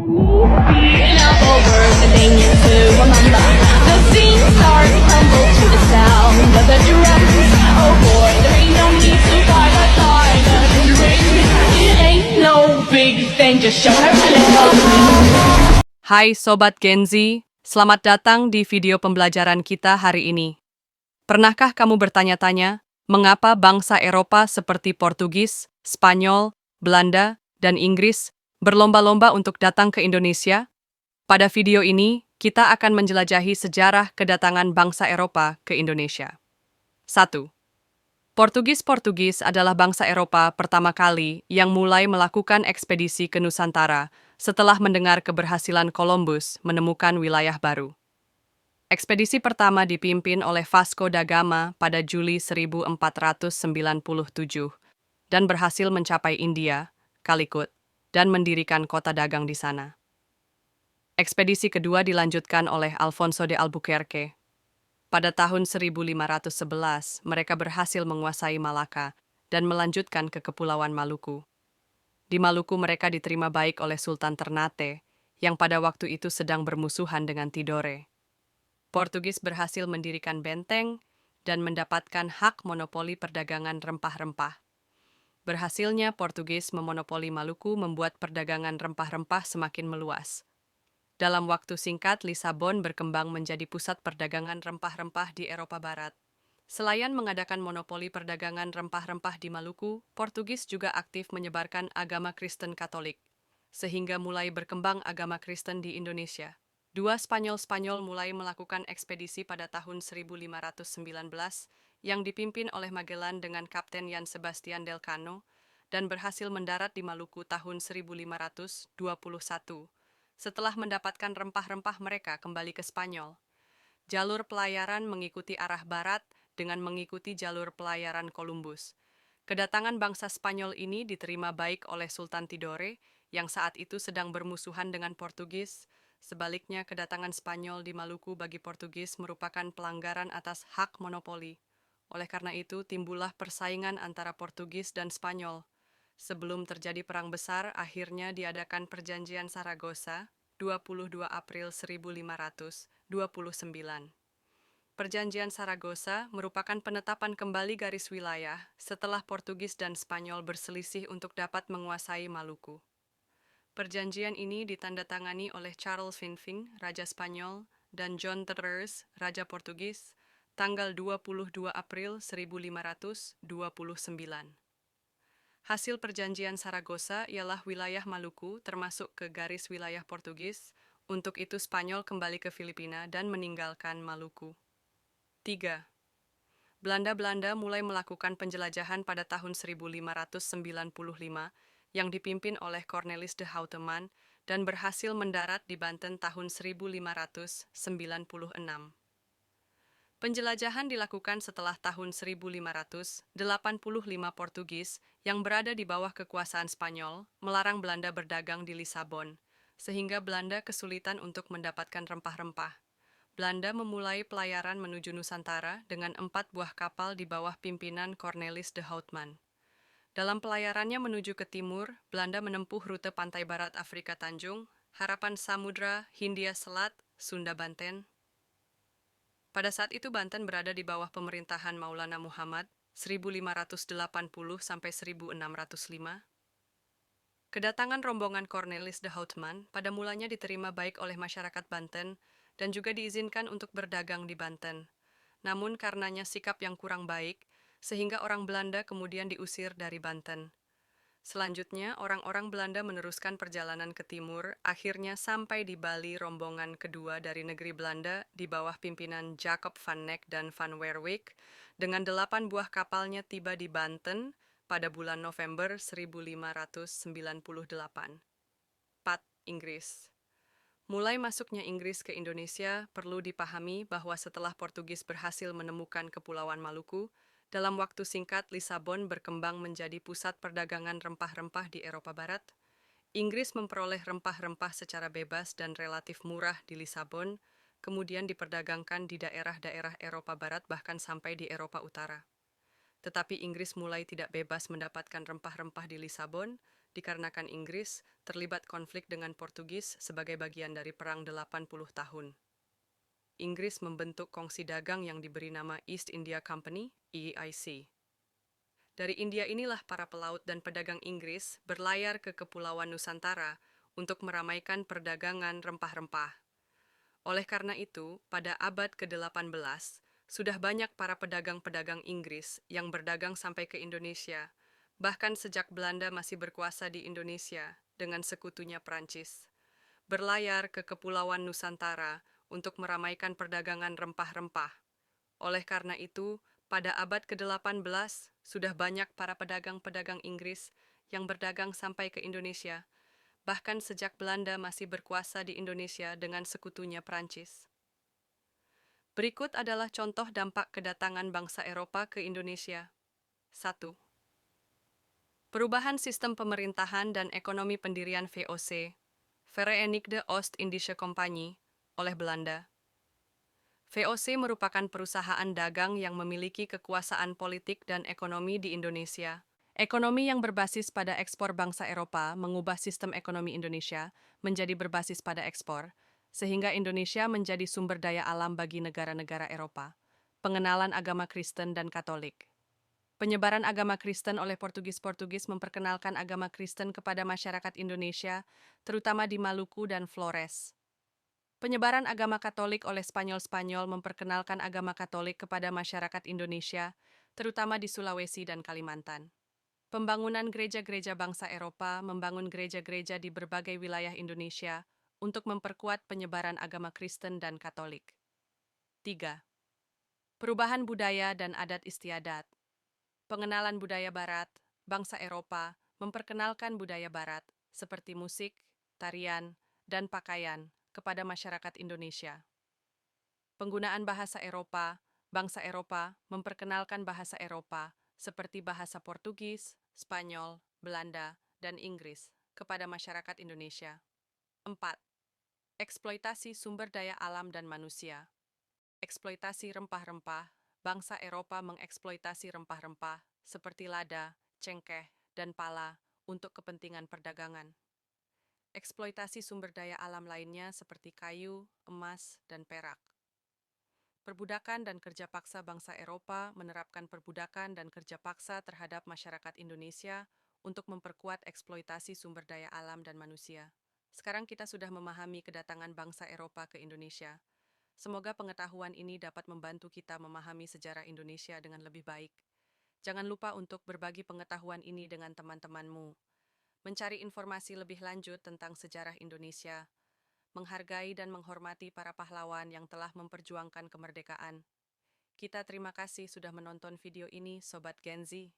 Now over the thing to remember. The scene starts to tumble to the sound of the drums. Oh boy, there ain't no need to fight the silent ring. It ain't no big thing, just show her a little. Hai Sobat Gen Z, selamat datang di video pembelajaran kita hari ini. Pernahkah kamu bertanya-tanya, mengapa bangsa Eropa seperti Portugis, Spanyol, Belanda, dan Inggris berlomba-lomba untuk datang ke Indonesia? Pada video ini, kita akan menjelajahi sejarah kedatangan bangsa Eropa ke Indonesia. 1. Portugis adalah bangsa Eropa pertama kali yang mulai melakukan ekspedisi ke Nusantara setelah mendengar keberhasilan Columbus menemukan wilayah baru. Ekspedisi pertama dipimpin oleh Vasco da Gama pada Juli 1497 dan berhasil mencapai India, Calicut, dan mendirikan kota dagang di sana. Ekspedisi kedua dilanjutkan oleh Alfonso de Albuquerque. Pada tahun 1511, mereka berhasil menguasai Malaka dan melanjutkan ke Kepulauan Maluku. Di Maluku mereka diterima baik oleh Sultan Ternate, yang pada waktu itu sedang bermusuhan dengan Tidore. Portugis berhasil mendirikan benteng dan mendapatkan hak monopoli perdagangan rempah-rempah. Berhasilnya Portugis memonopoli Maluku membuat perdagangan rempah-rempah semakin meluas. Dalam waktu singkat, Lisabon berkembang menjadi pusat perdagangan rempah-rempah di Eropa Barat. Selain mengadakan monopoli perdagangan rempah-rempah di Maluku, Portugis juga aktif menyebarkan agama Kristen Katolik, sehingga mulai berkembang agama Kristen di Indonesia. Dua Spanyol mulai melakukan ekspedisi pada tahun 1519 yang dipimpin oleh Magellan dengan Kapten Jan Sebastian Delcano dan berhasil mendarat di Maluku tahun 1521 setelah mendapatkan rempah-rempah mereka kembali ke Spanyol. Jalur pelayaran mengikuti arah barat dengan mengikuti jalur pelayaran Columbus. Kedatangan bangsa Spanyol ini diterima baik oleh Sultan Tidore yang saat itu sedang bermusuhan dengan Portugis. Sebaliknya, kedatangan Spanyol di Maluku bagi Portugis merupakan pelanggaran atas hak monopoli. Oleh karena itu, timbullah persaingan antara Portugis dan Spanyol. Sebelum terjadi perang besar, akhirnya diadakan Perjanjian Saragossa, 22 April 1529. Perjanjian Saragossa merupakan penetapan kembali garis wilayah setelah Portugis dan Spanyol berselisih untuk dapat menguasai Maluku. Perjanjian ini ditandatangani oleh Charles Finfin, Raja Spanyol, dan John Terres, Raja Portugis, tanggal 22 April 1529. Hasil Perjanjian Saragossa ialah wilayah Maluku termasuk ke garis wilayah Portugis, untuk itu Spanyol kembali ke Filipina dan meninggalkan Maluku. 3. Belanda mulai melakukan penjelajahan pada tahun 1595 yang dipimpin oleh Cornelis de Houteman dan berhasil mendarat di Banten tahun 1596. Penjelajahan dilakukan setelah tahun 1585 Portugis yang berada di bawah kekuasaan Spanyol melarang Belanda berdagang di Lisabon, sehingga Belanda kesulitan untuk mendapatkan rempah-rempah. Belanda memulai pelayaran menuju Nusantara dengan 4 buah kapal di bawah pimpinan Cornelis de Houtman. Dalam pelayarannya menuju ke timur, Belanda menempuh rute pantai barat Afrika Tanjung, Harapan Samudra, Hindia Selat, Sunda Banten. Pada saat itu Banten berada di bawah pemerintahan Maulana Muhammad 1580-1605. Kedatangan rombongan Cornelis de Houtman pada mulanya diterima baik oleh masyarakat Banten dan juga diizinkan untuk berdagang di Banten. Namun karenanya sikap yang kurang baik, sehingga orang Belanda kemudian diusir dari Banten. Selanjutnya, orang-orang Belanda meneruskan perjalanan ke timur, akhirnya sampai di Bali rombongan kedua dari negeri Belanda di bawah pimpinan Jacob van Neck dan van Werwijk, dengan 8 buah kapalnya tiba di Banten pada bulan November 1598. 4. Inggris. Mulai masuknya Inggris ke Indonesia, perlu dipahami bahwa setelah Portugis berhasil menemukan Kepulauan Maluku, dalam waktu singkat Lisabon berkembang menjadi pusat perdagangan rempah-rempah di Eropa Barat. Inggris memperoleh rempah-rempah secara bebas dan relatif murah di Lisabon, kemudian diperdagangkan di daerah-daerah Eropa Barat bahkan sampai di Eropa Utara. Tetapi Inggris mulai tidak bebas mendapatkan rempah-rempah di Lisabon, dikarenakan Inggris terlibat konflik dengan Portugis sebagai bagian dari Perang 80 tahun. Inggris membentuk kongsi dagang yang diberi nama East India Company, EIC. Dari India inilah para pelaut dan pedagang Inggris berlayar ke Kepulauan Nusantara untuk meramaikan perdagangan rempah-rempah. Oleh karena itu, pada abad ke-18, sudah banyak para pedagang-pedagang Inggris yang berdagang sampai ke Indonesia, bahkan sejak Belanda masih berkuasa di Indonesia dengan sekutunya Prancis. Berlayar ke Kepulauan Nusantara untuk meramaikan perdagangan rempah-rempah. Oleh karena itu, pada abad ke-18, sudah banyak para pedagang-pedagang Inggris yang berdagang sampai ke Indonesia, bahkan sejak Belanda masih berkuasa di Indonesia dengan sekutunya Prancis. Berikut adalah contoh dampak kedatangan bangsa Eropa ke Indonesia. 1. Perubahan sistem pemerintahan dan ekonomi pendirian VOC, Verenigde Oost-Indische Compagnie, oleh Belanda. VOC merupakan perusahaan dagang yang memiliki kekuasaan politik dan ekonomi di Indonesia. Ekonomi yang berbasis pada ekspor bangsa Eropa mengubah sistem ekonomi Indonesia menjadi berbasis pada ekspor, sehingga Indonesia menjadi sumber daya alam bagi negara-negara Eropa. Pengenalan agama Kristen dan Katolik. Penyebaran agama Kristen oleh Portugis memperkenalkan agama Kristen kepada masyarakat Indonesia, terutama di Maluku dan Flores. Penyebaran agama Katolik oleh Spanyol memperkenalkan agama Katolik kepada masyarakat Indonesia, terutama di Sulawesi dan Kalimantan. Pembangunan gereja-gereja bangsa Eropa membangun gereja-gereja di berbagai wilayah Indonesia untuk memperkuat penyebaran agama Kristen dan Katolik. 3. Perubahan budaya dan adat istiadat. Pengenalan budaya Barat, bangsa Eropa memperkenalkan budaya Barat seperti musik, tarian, dan pakaian kepada masyarakat Indonesia. Penggunaan bahasa Eropa, bangsa Eropa memperkenalkan bahasa Eropa seperti bahasa Portugis, Spanyol, Belanda, dan Inggris kepada masyarakat Indonesia. 4. Eksploitasi sumber daya alam dan manusia. Eksploitasi rempah-rempah, bangsa Eropa mengeksploitasi rempah-rempah seperti lada, cengkeh, dan pala untuk kepentingan perdagangan. Eksploitasi sumber daya alam lainnya seperti kayu, emas, dan perak. Perbudakan dan kerja paksa bangsa Eropa menerapkan perbudakan dan kerja paksa terhadap masyarakat Indonesia untuk memperkuat eksploitasi sumber daya alam dan manusia. Sekarang kita sudah memahami kedatangan bangsa Eropa ke Indonesia. Semoga pengetahuan ini dapat membantu kita memahami sejarah Indonesia dengan lebih baik. Jangan lupa untuk berbagi pengetahuan ini dengan teman-temanmu. Mencari informasi lebih lanjut tentang sejarah Indonesia, menghargai dan menghormati para pahlawan yang telah memperjuangkan kemerdekaan. Kita terima kasih sudah menonton video ini, Sobat Gen Z.